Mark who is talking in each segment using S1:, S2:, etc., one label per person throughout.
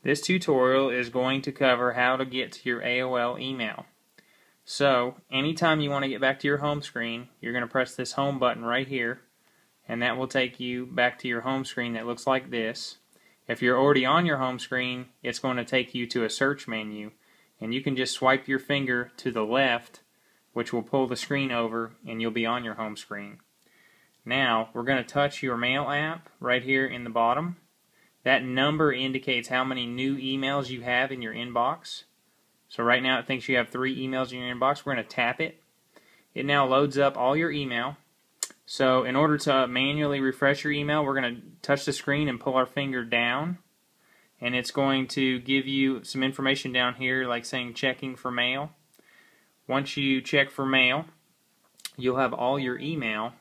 S1: This tutorial is going to cover how to get to your AOL email. So, anytime you want to get back to your home screen, you're going to press this home button right here, and that will take you back to your home screen that looks like this. If you're already on your home screen, it's going to take you to a search menu, and you can just swipe your finger to the left, which will pull the screen over, and you'll be on your home screen. Now, we're going to touch your mail app right here in the bottom. That number indicates how many new emails you have in your inbox. So right now it thinks you have 3 emails in your inbox. We're going to tap it. It now loads up all your email. So in order to manually refresh your email, we're going to touch the screen and pull our finger down. And it's going to give you some information down here like saying checking for mail. Once you check for mail, you'll have all your email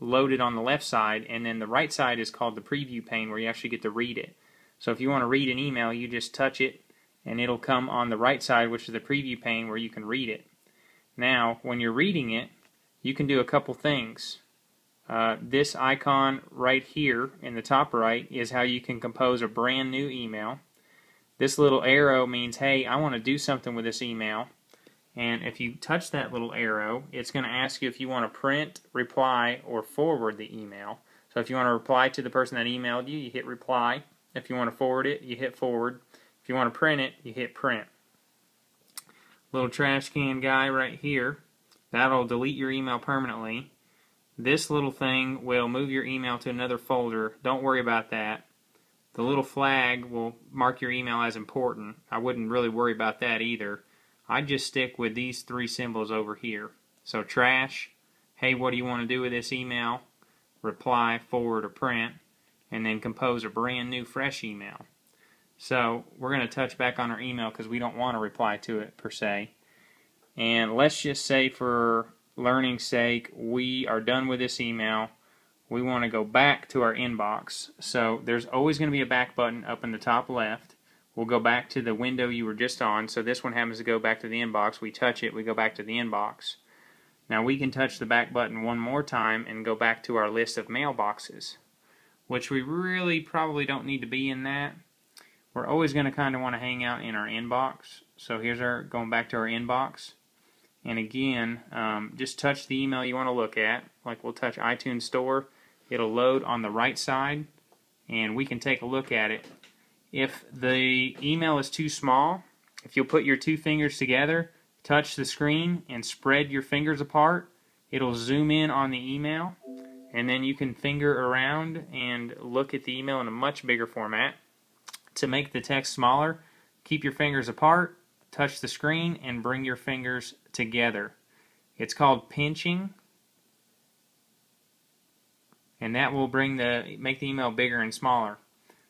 S1: loaded on the left side, and then the right side is called the preview pane where you actually get to read it. So if you want to read an email, you just touch it and it'll come on the right side, which is the preview pane where you can read it. Now when you're reading it, you can do a couple things. This icon right here in the top right is how you can compose a brand new email. This little arrow means, hey, I want to do something with this email. And if you touch that little arrow, it's going to ask you if you want to print, reply, or forward the email. So if you want to reply to the person that emailed you, you hit reply. If you want to forward it, you hit forward. If you want to print it, you hit print. Little trash can guy right here, that'll delete your email permanently. This little thing will move your email to another folder. Don't worry about that. The little flag will mark your email as important. I wouldn't really worry about that either. I'd just stick with these 3 symbols over here. So trash, hey, what do you want to do with this email? Reply, forward, or print, and then compose a brand new fresh email. So we're going to touch back on our email because we don't want to reply to it per se. And let's just say for learning's sake, we are done with this email. We want to go back to our inbox. So there's always going to be a back button up in the top left. We'll go back to the window you were just on. So this one happens to go back to the inbox. We touch it, we go back to the inbox. Now we can touch the back button one more time and go back to our list of mailboxes, which we really probably don't need to be in that. We're always going to kind of want to hang out in our inbox. So here's our going back to our inbox. And again, just touch the email you want to look at. Like we'll touch iTunes Store. It'll load on the right side, and we can take a look at it. If the email is too small, if you'll put your 2 fingers together, touch the screen, and spread your fingers apart, it'll zoom in on the email, and then you can finger around and look at the email in a much bigger format. To make the text smaller, keep your fingers apart, touch the screen, and bring your fingers together. It's called pinching, and that will make the email bigger and smaller.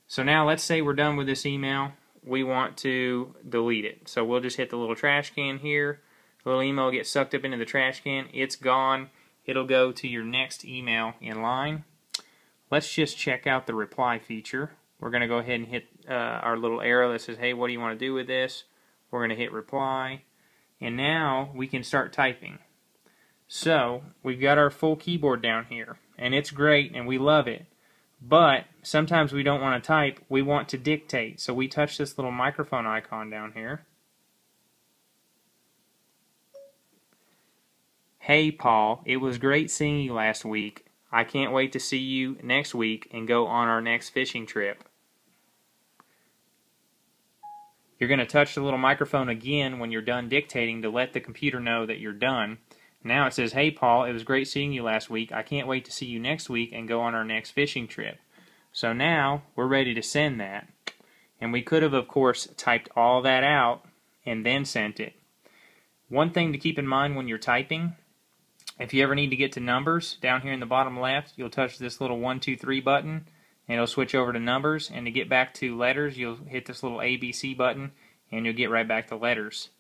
S1: So now let's say we're done with this email. We want to delete it. So we'll just hit the little trash can here. The little email gets sucked up into the trash can. It's gone. It'll go to your next email in line. Let's just check out the reply feature. We're going to go ahead and hit our little arrow that says, hey, what do you want to do with this? We're going to hit reply. And now we can start typing. So we've got our full keyboard down here. And it's great and we love it. But sometimes we don't want to type, we want to dictate. So we touch this little microphone icon down here. Hey Paul, it was great seeing you last week. I can't wait to see you next week and go on our next fishing trip. You're going to touch the little microphone again when you're done dictating to let the computer know that you're done. Now it says, hey Paul, it was great seeing you last week. I can't wait to see you next week and go on our next fishing trip. So now we're ready to send that. And we could have, of course, typed all that out and then sent it. One thing to keep in mind when you're typing, if you ever need to get to numbers, down here in the bottom left, you'll touch this little 1, 2, 3 button, and it'll switch over to numbers. And to get back to letters, you'll hit this little ABC button, and you'll get right back to letters.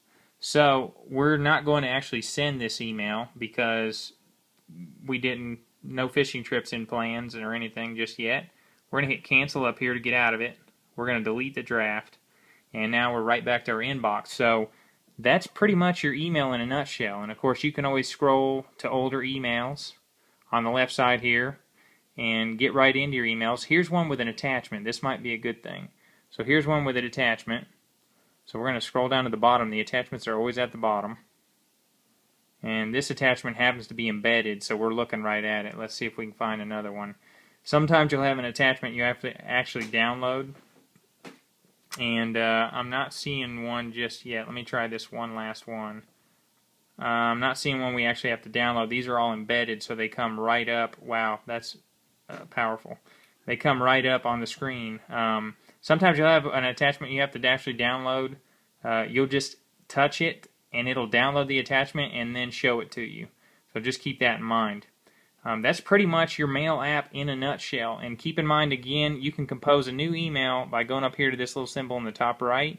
S1: So we're not going to actually send this email because no fishing trips in plans or anything just yet. We're going to hit cancel up here to get out of it. We're going to delete the draft. And now we're right back to our inbox. So that's pretty much your email in a nutshell. And of course you can always scroll to older emails on the left side here and get right into your emails. Here's one with an attachment. This might be a good thing. So here's one with an attachment. So we're going to scroll down to the bottom. The attachments are always at the bottom. And this attachment happens to be embedded, so we're looking right at it. Let's see if we can find another one. Sometimes you'll have an attachment you have to actually download. And I'm not seeing one just yet. Let me try this one last one. I'm not seeing one we actually have to download. These are all embedded, so they come right up. Wow, that's powerful. They come right up on the screen. Sometimes you'll have an attachment you have to actually download. You'll just touch it, and it'll download the attachment and then show it to you. So just keep that in mind. That's pretty much your mail app in a nutshell. And keep in mind, again, you can compose a new email by going up here to this little symbol in the top right.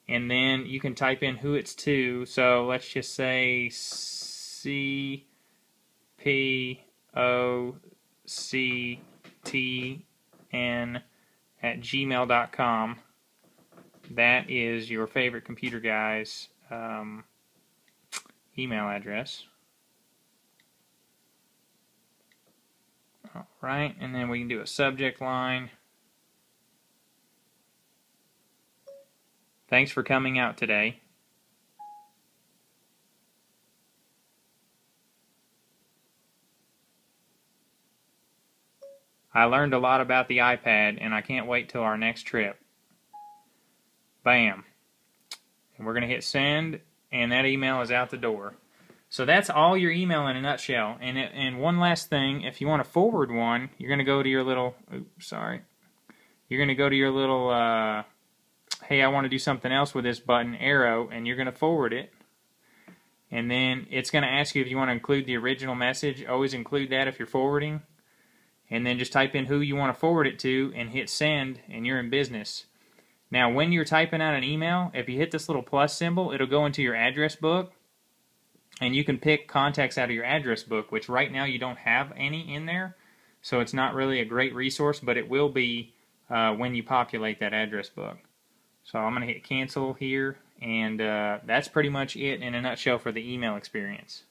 S1: And then you can type in who it's to. So let's just say cpoctn@gmail.com. That is your favorite computer guy's email address. Alright, and then we can do a subject line. Thanks for coming out today. I learned a lot about the iPad, and I can't wait till our next trip. Bam. And we're going to hit send, and that email is out the door. So that's all your email in a nutshell. And one last thing, if you want to forward one, you're going to go to your little, you're going to go to your little, hey, I want to do something else with this button, arrow, and you're going to forward it. And then it's going to ask you if you want to include the original message. Always include that if you're forwarding. And then just type in who you want to forward it to and hit send, and you're in business. Now, when you're typing out an email, if you hit this little plus symbol, it'll go into your address book. And you can pick contacts out of your address book, which right now you don't have any in there. So it's not really a great resource, but it will be when you populate that address book. So I'm going to hit cancel here, and that's pretty much it in a nutshell for the email experience.